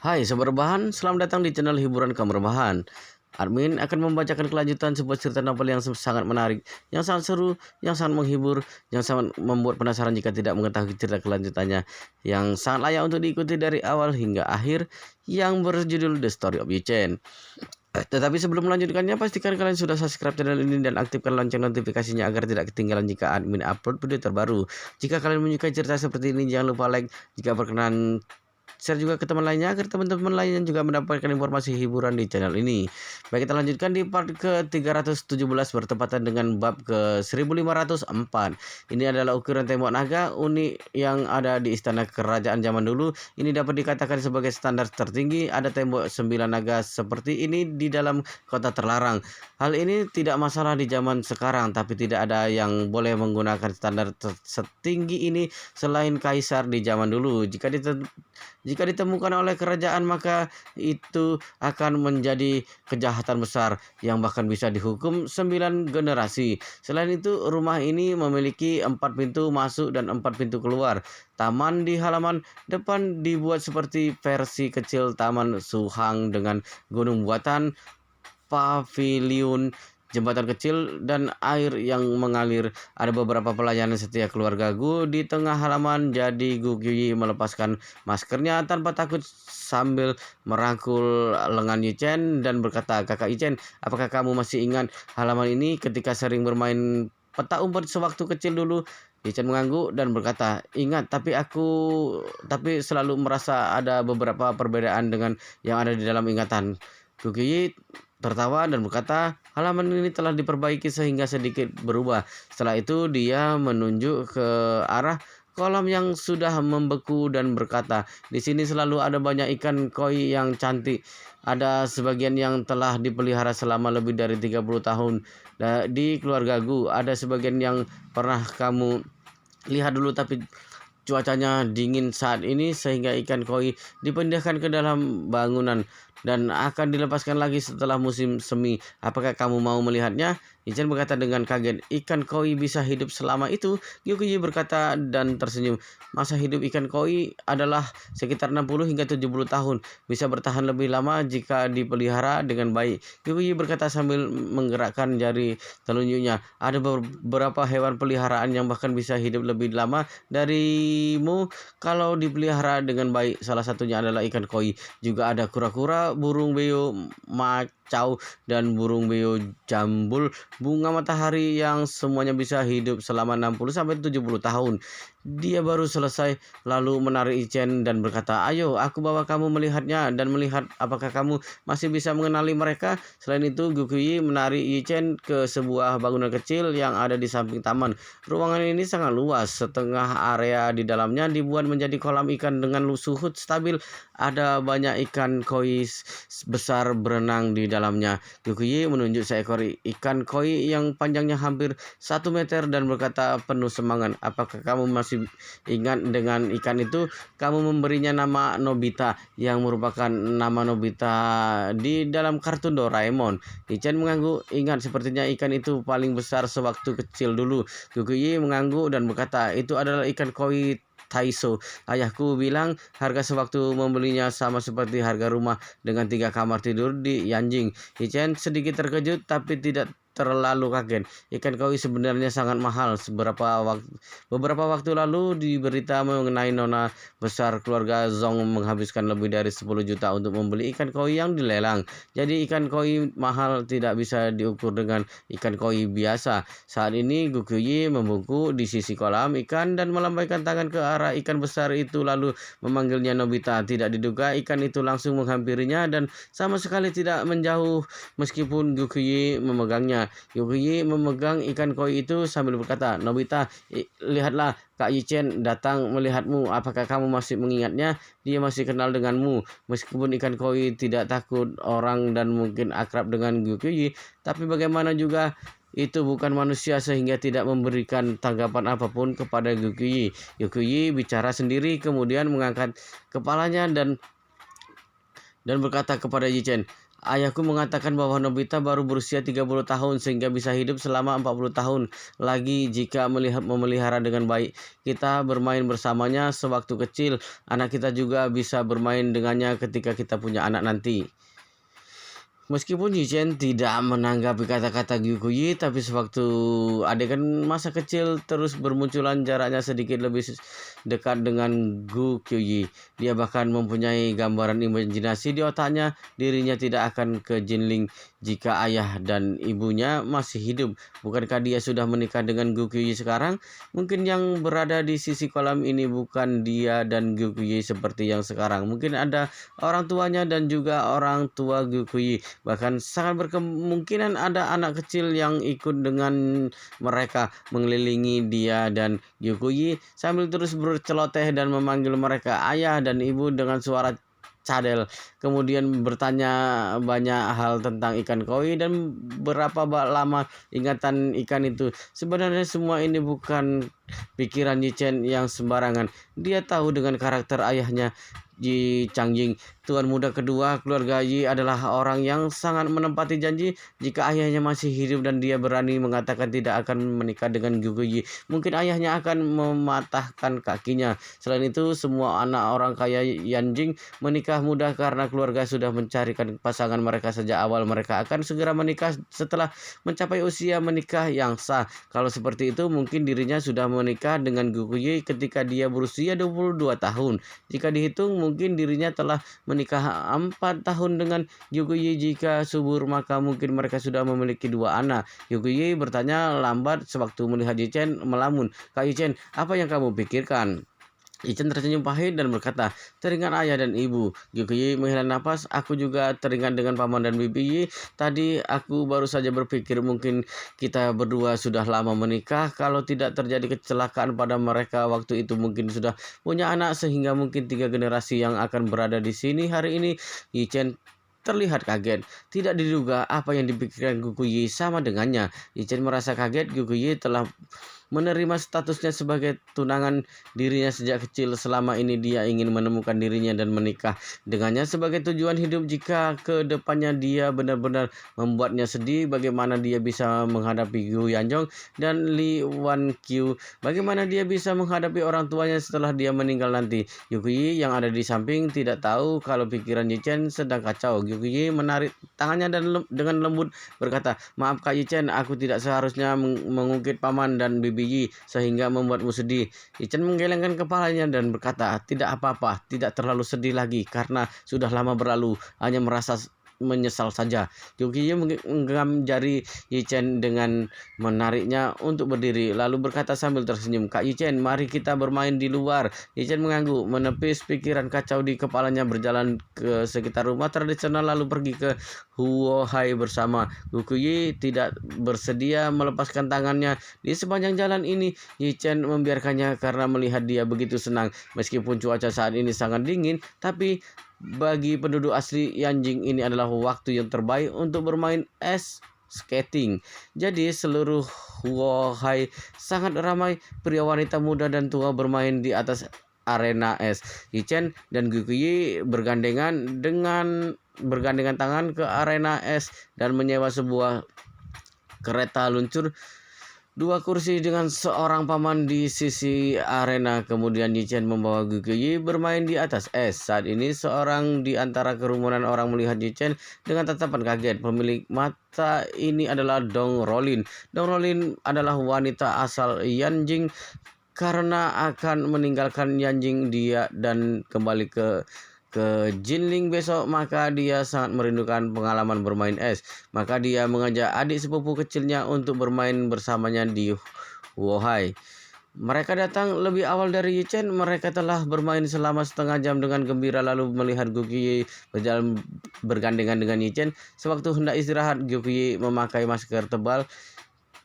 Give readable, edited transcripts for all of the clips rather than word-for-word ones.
Hai Sobat Rebahan, selamat datang di channel hiburan kamu rebahan. Admin akan membacakan kelanjutan sebuah cerita novel yang sangat menarik, yang sangat seru, yang sangat menghibur, yang sangat membuat penasaran jika tidak mengetahui cerita kelanjutannya, yang sangat layak untuk diikuti dari awal hingga akhir, yang berjudul The Story of Yi-Chen. Tetapi sebelum melanjutkannya, pastikan kalian sudah subscribe channel ini dan aktifkan lonceng notifikasinya agar tidak ketinggalan jika admin upload video terbaru. Jika kalian menyukai cerita seperti ini, jangan lupa like. Jika berkenan, share juga ke teman lainnya agar teman-teman lainnya juga mendapatkan informasi hiburan di channel ini. Baik, kita lanjutkan di part ke-317 bertepatan dengan bab ke-1504. Ini adalah ukiran tembok naga unik yang ada di istana kerajaan zaman dulu. Ini dapat dikatakan sebagai standar tertinggi. Ada tembok 9 naga seperti ini di dalam kota terlarang. Hal ini tidak masalah di zaman sekarang, tapi tidak ada yang boleh menggunakan standar setinggi ini selain kaisar di zaman dulu. Jika ditemukan oleh kerajaan, maka itu akan menjadi kejahatan besar yang bahkan bisa dihukum 9 generasi. Selain itu, rumah ini memiliki 4 pintu masuk dan 4 pintu keluar. Taman di halaman depan dibuat seperti versi kecil Taman Suhang dengan gunung buatan, paviliun, jembatan kecil, dan air yang mengalir. Ada beberapa pelayanan setia keluarga Gu di tengah halaman. Jadi Gu Qiyi melepaskan maskernya tanpa takut sambil merangkul lengan Yi-Chen dan berkata, "Kakak Yi-Chen, apakah kamu masih ingat halaman ini ketika sering bermain peta umpet sewaktu kecil dulu?" Yi-Chen mengangguk dan berkata, "Ingat, tapi selalu merasa ada beberapa perbedaan dengan yang ada di dalam ingatan." Gu Qiyi tertawa dan berkata, "Halaman ini telah diperbaiki sehingga sedikit berubah." Setelah itu dia menunjuk ke arah kolam yang sudah membeku dan berkata, "Di sini selalu ada banyak ikan koi yang cantik. Ada sebagian yang telah dipelihara selama lebih dari 30 tahun. Di keluarga Gu ada sebagian yang pernah kamu lihat dulu, tapi cuacanya dingin saat ini sehingga ikan koi dipindahkan ke dalam bangunan dan akan dilepaskan lagi setelah musim semi. Apakah kamu mau melihatnya?" Yi-Chen berkata dengan kaget, "Ikan koi bisa hidup selama itu?" Gu Qiyi berkata dan tersenyum, "Masa hidup ikan koi adalah sekitar 60 hingga 70 tahun. Bisa bertahan lebih lama jika dipelihara dengan baik." Gu Qiyi berkata sambil menggerakkan jari telunjuknya, "Ada beberapa hewan peliharaan yang bahkan bisa hidup lebih lama darimu kalau dipelihara dengan baik. Salah satunya adalah ikan koi. Juga ada kura-kura, burung beo macau, dan burung beo jambul bunga matahari yang semuanya bisa hidup selama 60 sampai 70 tahun." Dia baru selesai lalu menarik Yi-Chen dan berkata, "Ayo, aku bawa kamu melihatnya dan melihat apakah kamu masih bisa mengenali mereka." Selain itu, Gu Qiyi menarik Yi-Chen ke sebuah bangunan kecil yang ada di samping taman. Ruangan ini sangat luas. Setengah area di dalamnya dibuat menjadi kolam ikan dengan suhu stabil. Ada banyak ikan koi besar berenang di dalamnya. Gu Qiyi menunjuk seekor ikan koi yang panjangnya hampir 1 meter dan berkata penuh semangat, "Apakah kamu masih ingat dengan ikan itu? Kamu memberinya nama Nobita, yang merupakan nama Nobita di dalam kartun Doraemon." Yi-Chen mengangguk. "Ingat, sepertinya ikan itu paling besar sewaktu kecil dulu." Gu Qiyi mengangguk dan berkata, "Itu adalah ikan koi Taiso. Ayahku bilang harga sewaktu membelinya sama seperti harga rumah dengan 3 kamar tidur di Yanjing." Yi-Chen sedikit terkejut tapi tidak terlalu kaget. Ikan koi sebenarnya sangat mahal. Beberapa waktu lalu di berita mengenai nona besar keluarga Zong menghabiskan lebih dari 10 juta untuk membeli ikan koi yang dilelang. Jadi ikan koi mahal tidak bisa diukur dengan ikan koi biasa. Saat ini Gu Qiyi membungkuk di sisi kolam ikan dan melambaikan tangan ke arah ikan besar itu lalu memanggilnya Nobita. Tidak diduga ikan itu langsung menghampirinya dan sama sekali tidak menjauh meskipun Gu Qiyi memegangnya. Gu Qiyi memegang ikan koi itu sambil berkata, "Nobita, lihatlah, Kak Yi-Chen datang melihatmu. Apakah kamu masih mengingatnya? Dia masih kenal denganmu." Meskipun ikan koi tidak takut orang dan mungkin akrab dengan Gu Qiyi, tapi bagaimana juga itu bukan manusia sehingga tidak memberikan tanggapan apapun kepada Gu Qiyi. Gu Qiyi bicara sendiri kemudian mengangkat kepalanya dan berkata kepada Yi-Chen, Ayahku mengatakan bahwa Nobita baru berusia 30 tahun sehingga bisa hidup selama 40 tahun lagi jika memelihara dengan baik. Kita bermain bersamanya sewaktu kecil. Anak kita juga bisa bermain dengannya ketika kita punya anak nanti. Meskipun Yichen tidak menanggapi kata-kata Gyukuyi, tapi sewaktu adegan masa kecil terus bermunculan jaraknya sedikit lebih dekat dengan Gu Kyuyi. Dia bahkan mempunyai gambaran imajinasi di otaknya dirinya tidak akan ke Jinling jika ayah dan ibunya masih hidup. Bukankah dia sudah menikah dengan Gu Kyuyi sekarang? Mungkin yang berada di sisi kolam ini bukan dia dan Gu Kyuyi seperti yang sekarang. Mungkin ada orang tuanya dan juga orang tua Gu Kyuyi. Bahkan sangat berkemungkinan ada anak kecil yang ikut dengan mereka mengelilingi dia dan Gyukuyi sambil terus berceloteh dan memanggil mereka ayah dan ibu dengan suara cadel. Kemudian bertanya banyak hal tentang ikan koi dan berapa lama ingatan ikan itu. Sebenarnya semua ini bukan pikiran Yichen yang sembarangan. Dia tahu dengan karakter ayahnya Yi Changjing, tuan muda kedua keluarga Yi, adalah orang yang sangat menepati janji. Jika ayahnya masih hidup dan dia berani mengatakan tidak akan menikah dengan Gugu Yi, mungkin ayahnya akan mematahkan kakinya. Selain itu, semua anak orang kaya Yanjing menikah muda karena keluarga sudah mencarikan pasangan mereka sejak awal. Mereka akan segera menikah setelah mencapai usia menikah yang sah. Kalau seperti itu, mungkin dirinya sudah menikah dengan Gugu Yi ketika dia berusia 22 tahun. Jika dihitung, mungkin dirinya telah menikah 4 tahun dengan Yukuyi. Jika subur, maka mungkin mereka sudah memiliki 2 anak. Yukuyi bertanya lambat sewaktu melihat Yichen melamun. Kak Yichen, apa yang kamu pikirkan? Yichen tersenyum pahit dan berkata, teringat ayah dan ibu. Gyukuyi menghela nafas, aku juga teringat dengan paman dan bibi Yi. Tadi aku baru saja berpikir mungkin kita berdua sudah lama menikah. Kalau tidak terjadi kecelakaan pada mereka waktu itu, mungkin sudah punya anak sehingga mungkin 3 generasi yang akan berada di sini hari ini. Yichen terlihat kaget. Tidak diduga apa yang dipikirkan Gyukuyi sama dengannya. Yichen merasa kaget. Gyukuyi telah menerima statusnya sebagai tunangan dirinya sejak kecil. Selama ini dia ingin menemukan dirinya dan menikah dengannya sebagai tujuan hidup. Jika ke depannya dia benar-benar membuatnya sedih, bagaimana dia bisa menghadapi Gu Yanjong dan Li Wan Qiu? Bagaimana dia bisa menghadapi orang tuanya setelah dia meninggal nanti? Yuki yang ada di samping tidak tahu kalau pikiran Yichen sedang kacau. Yuki menarik tangannya dan dengan lembut berkata, maaf Kak Yichen, aku tidak seharusnya mengungkit paman dan bibi Yi sehingga membuatmu sedih. Yichen menggelengkan kepalanya dan berkata, tidak apa-apa, tidak terlalu sedih lagi karena sudah lama berlalu, hanya merasa menyesal saja. Yukiya menggenggam jari Yichen dengan menariknya untuk berdiri, lalu berkata sambil tersenyum, Kak Yichen, mari kita bermain di luar. Yichen mengangguk, menepis pikiran kacau di kepalanya, berjalan ke sekitar rumah tradisional lalu pergi ke Huohai bersama. Gukuyi tidak bersedia melepaskan tangannya di sepanjang jalan ini. Yichen membiarkannya karena melihat dia begitu senang. Meskipun cuaca saat ini sangat dingin, tapi bagi penduduk asli Yanjing ini adalah waktu yang terbaik untuk bermain ice skating. Jadi seluruh Huohai sangat ramai, pria wanita muda dan tua bermain di atas arena es. Yichen dan Gukuyi bergandengan tangan ke arena es dan menyewa sebuah kereta luncur 2 kursi dengan seorang paman di sisi arena. Kemudian Yichen membawa Gukuyi bermain di atas es. Saat ini seorang di antara kerumunan orang melihat Yichen dengan tatapan kaget. Pemilik mata ini adalah Dong Rolin. Dong Rolin adalah wanita asal Yanjing. Karena akan meninggalkan Yanjing dia dan kembali ke Jinling besok, maka dia sangat merindukan pengalaman bermain es. Maka dia mengajak adik sepupu kecilnya untuk bermain bersamanya di Huohai. Mereka datang lebih awal dari Yichen. Mereka telah bermain selama setengah jam dengan gembira lalu melihat Gukuyi berjalan bergandengan dengan Yichen. Sewaktu hendak istirahat, Gukuyi memakai masker tebal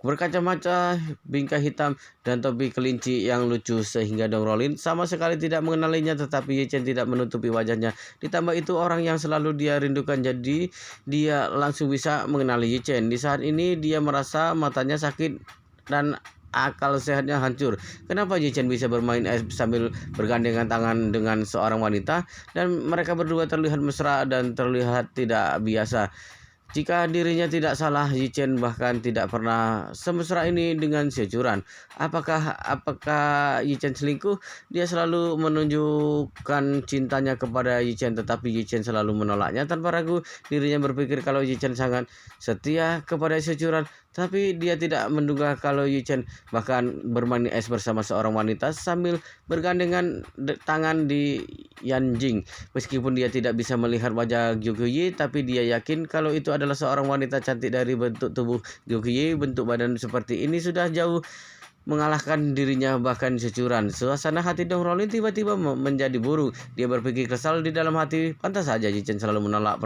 berkacamatanya, bingkai hitam, dan topi kelinci yang lucu sehingga Dong Rolin sama sekali tidak mengenalinya, tetapi Yichen tidak menutupi wajahnya. Ditambah itu orang yang selalu dia rindukan, jadi dia langsung bisa mengenali Yichen. Di saat ini dia merasa matanya sakit dan akal sehatnya hancur. Kenapa Yi Chen bisa bermain es sambil bergandengan tangan dengan seorang wanita dan mereka berdua terlihat mesra dan terlihat tidak biasa. Jika dirinya tidak salah, Yi Chen bahkan tidak pernah semesra ini dengan si Curan. Apakah Yi Chen selingkuh? Dia selalu menunjukkan cintanya kepada Yi Chen, tetapi Yi Chen selalu menolaknya tanpa ragu. Dirinya berpikir kalau Yi Chen sangat setia kepada si Curan, tapi dia tidak menduga kalau Yi Chen bahkan bermain es bersama seorang wanita sambil bergandengan tangan di Yanjing. Meskipun dia tidak bisa melihat wajah Gyukuyi, tapi dia yakin kalau itu adalah seorang wanita cantik. Dari bentuk tubuh Gyukuyi, bentuk badan seperti ini sudah jauh mengalahkan dirinya bahkan securan. Suasana hati Dong Rolin tiba-tiba menjadi buruk. Dia berpikir kesal di dalam hati. Pantas saja Yi Chen selalu menolak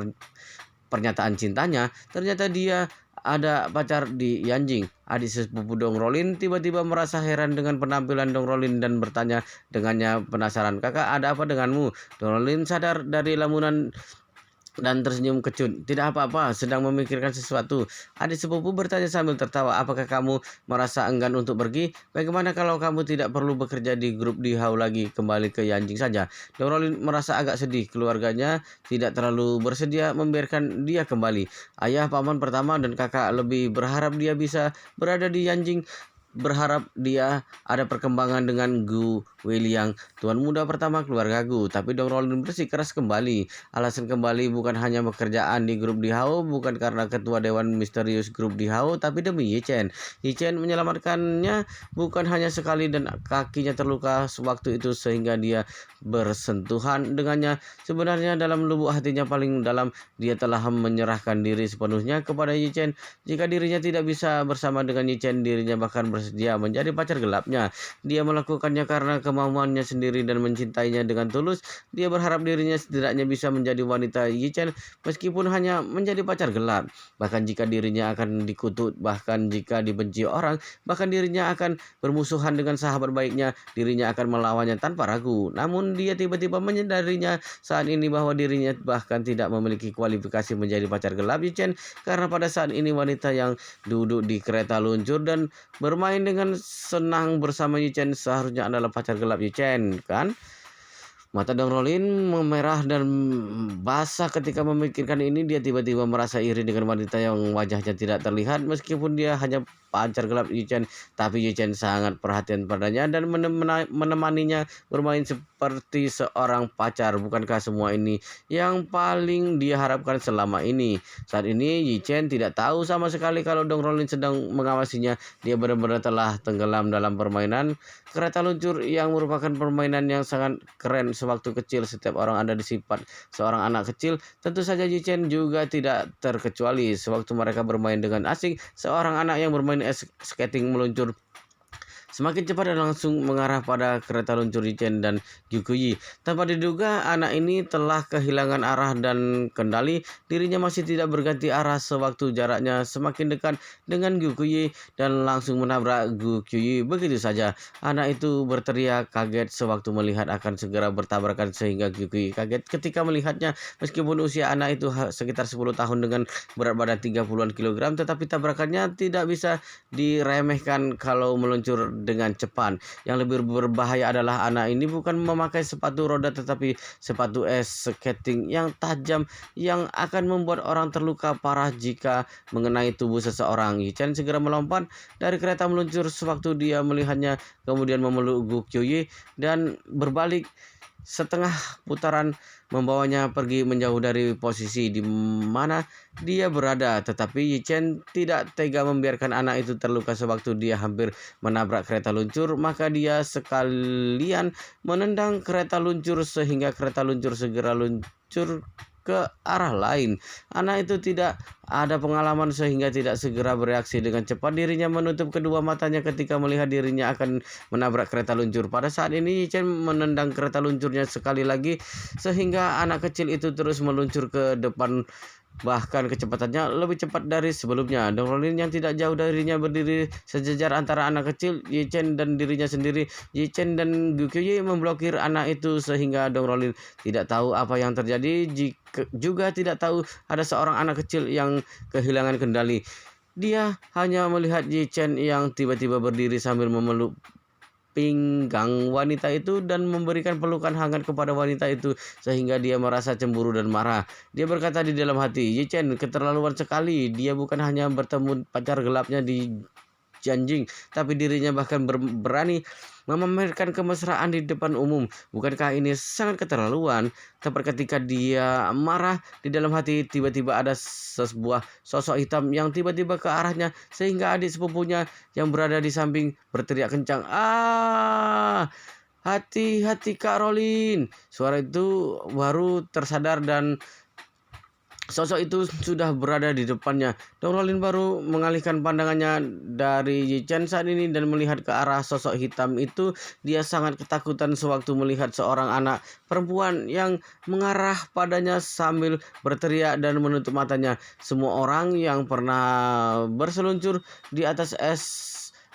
pernyataan cintanya. Ternyata dia ada pacar di Yanjing. Adik sepupu Dong Rolin tiba-tiba merasa heran dengan penampilan Dong Rolin dan bertanya dengannya penasaran, "Kakak, ada apa denganmu?" Dong Rolin sadar dari lamunan dan tersenyum kecut. "Tidak apa-apa, sedang memikirkan sesuatu." Adik sepupu bertanya sambil tertawa, "Apakah kamu merasa enggan untuk pergi? Bagaimana kalau kamu tidak perlu bekerja di grup di Hau lagi, kembali ke Yanjing saja?" Dong Rolin merasa agak sedih. Keluarganya tidak terlalu bersedia membiarkan dia kembali. Ayah, paman pertama, dan kakak lebih berharap dia bisa berada di Yanjing, berharap dia ada perkembangan dengan Gu Weiliang, tuan muda pertama keluarga Gu. Tapi Dong Rolin bersikeras kembali. Alasan kembali bukan hanya pekerjaan di grup di Hao, bukan karena ketua dewan misterius grup di Hao, tapi demi Yi Chen. Yi Chen menyelamatkannya bukan hanya sekali dan kakinya terluka sewaktu itu sehingga dia bersentuhan dengannya. Sebenarnya dalam lubuk hatinya paling dalam, dia telah menyerahkan diri sepenuhnya kepada Yi Chen. Jika dirinya tidak bisa bersama dengan Yi Chen, dirinya bahkan bersedia menjadi pacar gelapnya. Dia melakukannya karena kemauannya sendiri dan mencintainya dengan tulus. Dia berharap dirinya setidaknya bisa menjadi wanita Yi Chen meskipun hanya menjadi pacar gelap. Bahkan jika dirinya akan dikutuk, bahkan jika dibenci orang, bahkan dirinya akan bermusuhan dengan sahabat baiknya, dirinya akan melawannya tanpa ragu. Namun dia tiba-tiba menyadarinya saat ini bahwa dirinya bahkan tidak memiliki kualifikasi menjadi pacar gelap Yi Chen, karena pada saat ini wanita yang duduk di kereta luncur dan bermain dengan senang bersama Yi Chen seharusnya adalah pacar gelap Yi Chen, kan? Mata Dong Rolin memerah dan basah ketika memikirkan ini. Dia tiba-tiba merasa iri dengan wanita yang wajahnya tidak terlihat. Meskipun dia hanya pacar gelap Yi Chen, tapi Yi Chen sangat perhatian padanya dan menemaninya bermain seperti seorang pacar. Bukankah semua ini yang paling dia harapkan selama ini? Saat ini Yi Chen tidak tahu sama sekali kalau Dong Rolin sedang mengawasinya. Dia benar-benar telah tenggelam dalam permainan kereta luncur yang merupakan permainan yang sangat keren sewaktu kecil. Setiap orang ada di sifat seorang anak kecil. Tentu saja Yi Chen juga tidak terkecuali. Sewaktu mereka bermain dengan asing, seorang anak yang bermain skating meluncur semakin cepat dan langsung mengarah pada kereta luncur Yi Chen dan Gyukuyi. Tanpa diduga, anak ini telah kehilangan arah dan kendali. Dirinya masih tidak berganti arah sewaktu jaraknya semakin dekat dengan Gyukuyi dan langsung menabrak Gyukuyi begitu saja. Anak itu berteriak kaget sewaktu melihat akan segera bertabrakan sehingga Gyukuyi kaget ketika melihatnya. Meskipun usia anak itu sekitar 10 tahun dengan berat badan 30-an kilogram, tetapi tabrakannya tidak bisa diremehkan kalau meluncur dengan cepat. Yang lebih berbahaya adalah anak ini bukan memakai sepatu roda tetapi sepatu es skating yang tajam yang akan membuat orang terluka parah jika mengenai tubuh seseorang. Yi Chen segera melompat dari kereta meluncur sewaktu dia melihatnya, kemudian memeluk Gu Qiuyi dan berbalik setengah putaran membawanya pergi menjauh dari posisi di mana dia berada. Tetapi Yi Chen tidak tega membiarkan anak itu terluka sewaktu dia hampir menabrak kereta luncur. Maka dia sekalian menendang kereta luncur sehingga kereta luncur segera luncur ke arah lain. Anak itu tidak ada pengalaman sehingga tidak segera bereaksi. Dengan cepat dirinya menutup kedua matanya ketika melihat dirinya akan menabrak kereta luncur. Pada saat ini Yi Chen menendang kereta luncurnya sekali lagi sehingga anak kecil itu terus meluncur ke depan. Bahkan kecepatannya lebih cepat dari sebelumnya. Dong Rolin yang tidak jauh darinya berdiri sejajar antara anak kecil Yi Chen dan dirinya sendiri. Yi Chen dan Gu Qiuyi memblokir anak itu sehingga Dong Rolin tidak tahu apa yang terjadi, juga tidak tahu ada seorang anak kecil yang kehilangan kendali. Dia hanya melihat Yi Chen yang tiba-tiba berdiri sambil memeluk pinggang wanita itu dan memberikan pelukan hangat kepada wanita itu sehingga dia merasa cemburu dan marah. Dia berkata di dalam hati, Yi Chen keterlaluan sekali. Dia bukan hanya bertemu pacar gelapnya di Janjing, tapi dirinya bahkan berani memamerkan kemesraan di depan umum. Bukankah ini sangat keterlaluan? Tepat ketika dia marah, di dalam hati tiba-tiba ada sebuah sosok hitam yang tiba-tiba ke arahnya sehingga adik sepupunya yang berada di samping berteriak kencang, "Ah! Hati-hati Kak Rolin!" Suara itu baru tersadar dan sosok itu sudah berada di depannya. Dong Rolin baru mengalihkan pandangannya dari Yi Chen saat ini dan melihat ke arah sosok hitam itu. Dia sangat ketakutan sewaktu melihat seorang anak perempuan yang mengarah padanya sambil berteriak dan menutup matanya. Semua orang yang pernah berseluncur di atas es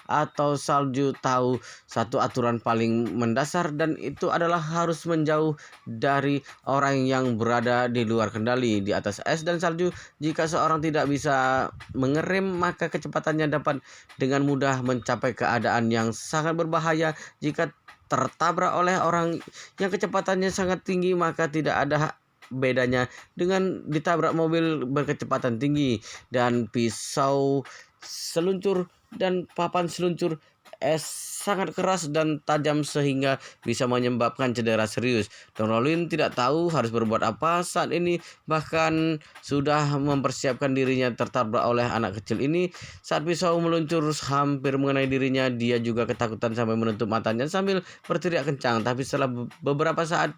atau salju tahu satu aturan paling mendasar, dan itu adalah harus menjauh dari orang yang berada di luar kendali. Di atas es dan salju, jika seorang tidak bisa mengerem, maka kecepatannya dapat dengan mudah mencapai keadaan yang sangat berbahaya. Jika tertabrak oleh orang yang kecepatannya sangat tinggi, maka tidak ada bedanya dengan ditabrak mobil berkecepatan tinggi. Dan pisau seluncur dan papan seluncur es sangat keras dan tajam sehingga bisa menyebabkan cedera serius. Don Rolin tidak tahu harus berbuat apa saat ini, bahkan sudah mempersiapkan dirinya tertabrak oleh anak kecil ini. Saat pisau meluncur hampir mengenai dirinya, dia juga ketakutan sampai menutup matanya sambil berteriak kencang. Tapi setelah beberapa saat,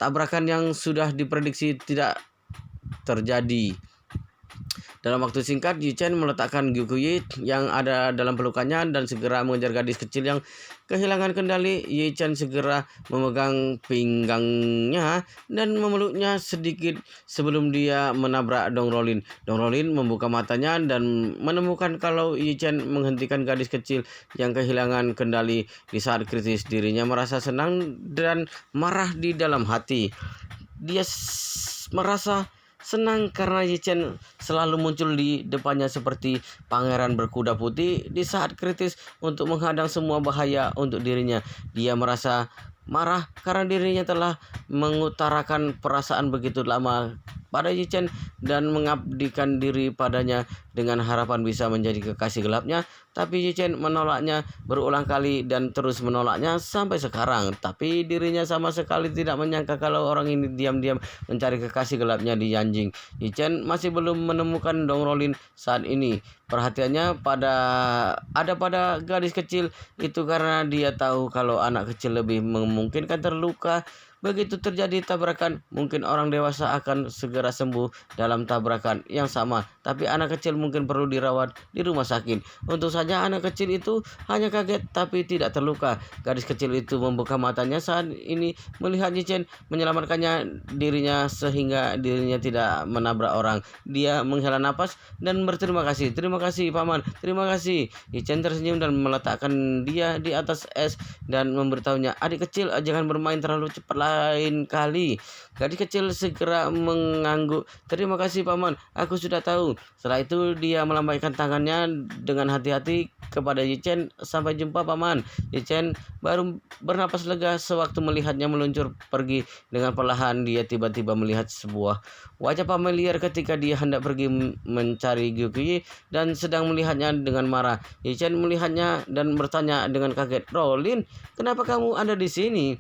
tabrakan yang sudah diprediksi tidak terjadi. Dalam waktu singkat, Yi Chen meletakkan Gyukuyi yang ada dalam pelukannya dan segera mengejar gadis kecil yang kehilangan kendali. Yi Chen segera memegang pinggangnya dan memeluknya sedikit sebelum dia menabrak Dong Rolin. Dong Rolin membuka matanya dan menemukan kalau Yi Chen menghentikan gadis kecil yang kehilangan kendali. Di saat kritis, dirinya merasa senang dan marah di dalam hati. Dia merasa senang karena Yi Chen selalu muncul di depannya seperti pangeran berkuda putih di saat kritis untuk menghadang semua bahaya untuk dirinya. Dia merasa marah karena dirinya telah mengutarakan perasaan begitu lama pada Yi Chen dan mengabdikan diri padanya dengan harapan bisa menjadi kekasih gelapnya. Tapi Yi Chen menolaknya berulang kali dan terus menolaknya sampai sekarang. Tapi dirinya sama sekali tidak menyangka kalau orang ini diam-diam mencari kekasih gelapnya di Yanjing. Yi Chen masih belum menemukan Dong Rolin saat ini. Perhatiannya pada gadis kecil itu karena dia tahu kalau anak kecil lebih memungkinkan terluka. Begitu terjadi tabrakan, mungkin orang dewasa akan segera sembuh dalam tabrakan yang sama, tapi anak kecil mungkin perlu dirawat di rumah sakit. Untung saja anak kecil itu hanya kaget tapi tidak terluka. Gadis kecil itu membuka matanya saat ini melihat Yi Chen menyelamatkannya dirinya sehingga dirinya tidak menabrak orang. Dia menghela napas dan berterima kasih. "Terima kasih paman, terima kasih." Yi Chen tersenyum dan meletakkan dia di atas es dan memberitahunya, "Adik kecil, jangan bermain terlalu cepat lain kali." Gadis kecil segera mengangguk. "Terima kasih paman, aku sudah tahu." Setelah itu dia melambaikan tangannya dengan hati-hati kepada Yi Chen. "Sampai jumpa paman." Yi Chen baru bernapas lega sewaktu melihatnya meluncur pergi dengan perlahan. Dia tiba-tiba melihat sebuah wajah familiar ketika dia hendak pergi mencari Gyukuyi dan sedang melihatnya dengan marah. Yi Chen melihatnya dan bertanya dengan kaget, "Rolin, kenapa kamu ada di sini?"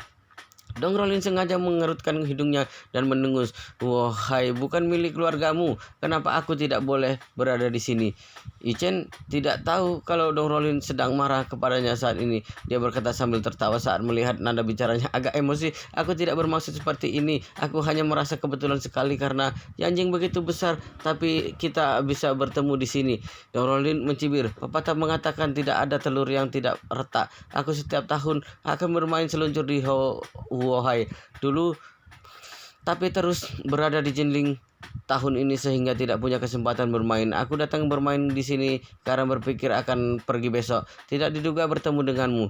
Dong Rolin sengaja mengerutkan hidungnya dan mendengus. "Wahai, bukan milik keluargamu, kenapa aku tidak boleh berada di sini?" Yi Chen tidak tahu kalau Dong Rolin sedang marah kepadanya saat ini. Dia berkata sambil tertawa saat melihat nada bicaranya agak emosi. "Aku tidak bermaksud seperti ini. Aku hanya merasa kebetulan sekali karena Yanjing begitu besar, tapi kita bisa bertemu di sini." Dong Rolin mencibir. "Pepatah mengatakan tidak ada telur yang tidak retak. Aku setiap tahun akan bermain seluncur di Wuohai dulu, tapi terus berada di Jinling tahun ini sehingga tidak punya kesempatan bermain. Aku datang bermain di sini karena berpikir akan pergi besok. Tidak diduga bertemu denganmu.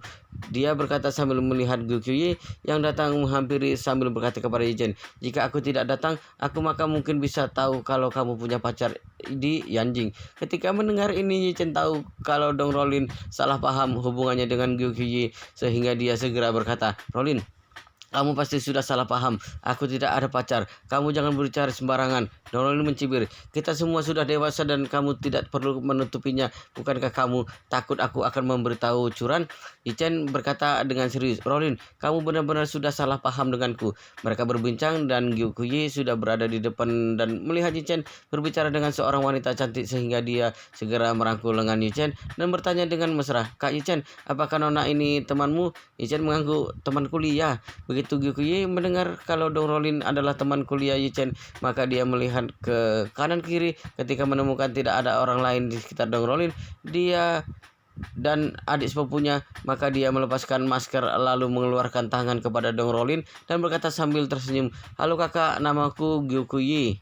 Dia berkata sambil melihat Gu Qiuyi yang datang menghampiri sambil berkata kepada Yi Chen, jika aku tidak datang, aku maka mungkin bisa tahu kalau kamu punya pacar di Yanjing. Ketika mendengar ini, Yi Chen tahu kalau Dong Rolin salah paham hubungannya dengan Gu Qiuyi sehingga dia segera berkata, Rolin, kamu pasti sudah salah paham. Aku tidak ada pacar. Kamu jangan berbicara sembarangan. Donald mencibir. Kita semua sudah dewasa dan kamu tidak perlu menutupinya. Bukankah kamu takut aku akan memberitahu curan? Yi Chen berkata dengan serius. Rolin, kamu benar-benar sudah salah paham denganku. Mereka berbincang dan Gu Qiuyi sudah berada di depan dan melihat Yi Chen berbicara dengan seorang wanita cantik sehingga dia segera merangkul lengan Yi Chen dan bertanya dengan mesra. Kak Yi Chen, apakah nona ini temanmu? Yi Chen mengangguk, teman kuliah. Begitu Gu Qiuyi mendengar kalau Dong Rolin adalah teman kuliah Yi Chen, maka dia melihat ke kanan kiri. Ketika menemukan tidak ada orang lain di sekitar Dong Rolin, dia dan adik sepupunya, maka dia melepaskan masker lalu mengeluarkan tangan kepada Dong Rolin dan berkata sambil tersenyum, halo kakak, namaku Gu Qiuyi.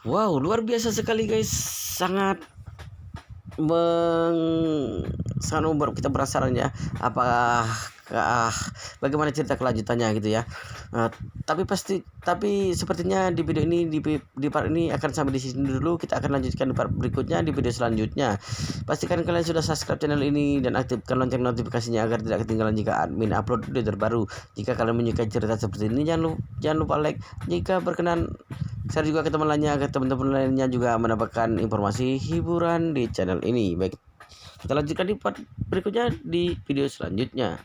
Wow, luar biasa sekali guys, sangat sangat membuat kita penasaran ya, apakah bagaimana cerita kelanjutannya gitu ya. Tapi sepertinya di video ini di part ini akan sampai di sini dulu. Kita akan lanjutkan di part berikutnya di video selanjutnya. Pastikan kalian sudah subscribe channel ini dan aktifkan lonceng notifikasinya agar tidak ketinggalan jika admin upload video terbaru. Jika kalian menyukai cerita seperti ini, jangan lupa like. Jika berkenan, share juga ke teman lainnya agar teman-teman lainnya juga mendapatkan informasi hiburan di channel ini. Baik, kita lanjutkan di part berikutnya di video selanjutnya.